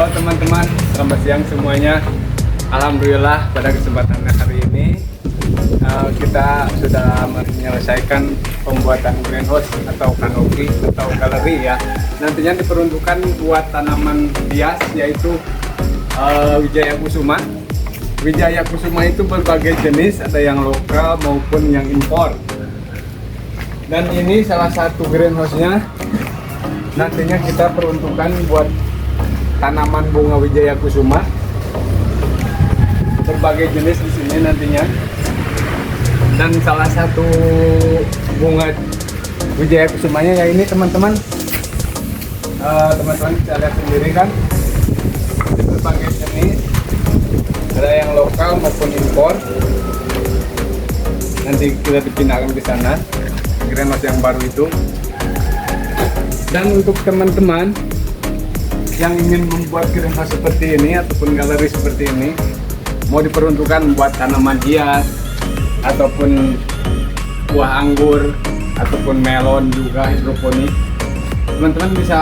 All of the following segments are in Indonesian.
Halo teman-teman, selamat siang semuanya. Alhamdulillah pada kesempatan hari ini kita sudah menyelesaikan pembuatan greenhouse atau kanopi atau galeri ya. Nantinya diperuntukkan buat tanaman hias yaitu Wijaya Kusuma. Wijaya Kusuma itu berbagai jenis, ada yang lokal maupun yang impor. Dan ini salah satu greenhouse-nya. Nantinya kita peruntukkan buat tanaman bunga Wijaya Kusuma, berbagai jenis di sini nantinya. Dan salah satu bunga Wijaya Kusumanya ya ini teman-teman. Teman-teman bisa lihat sendiri kan, di berbagai jenis, ada yang lokal maupun impor. Nanti kita dipindahkan ke sana, greenhouse yang baru itu. Dan untuk teman-teman yang ingin membuat greenhouse seperti ini ataupun galeri seperti ini, mau diperuntukkan buat tanaman hias ataupun buah anggur ataupun melon juga hidroponik, teman-teman bisa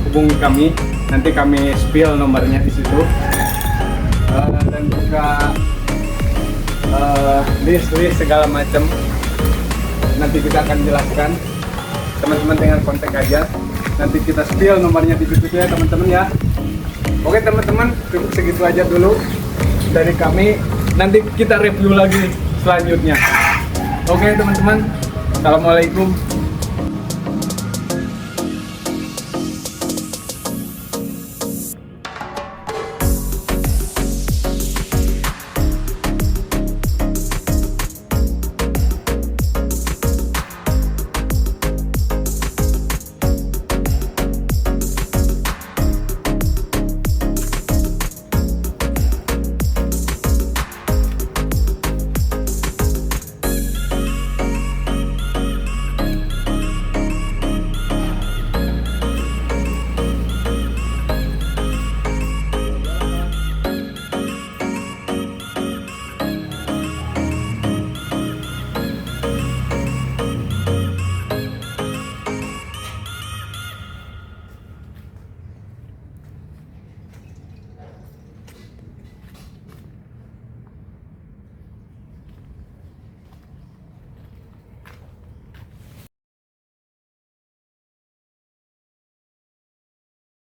hubungi kami, nanti kami spill nomornya di situ. Dan juga list segala macam nanti kita akan jelaskan. Teman-teman tinggal kontak aja, nanti kita spill nomornya di situ ya teman-teman ya. Oke teman-teman, cukup segitu aja dulu dari kami, nanti kita review lagi selanjutnya. Oke teman-teman, assalamualaikum.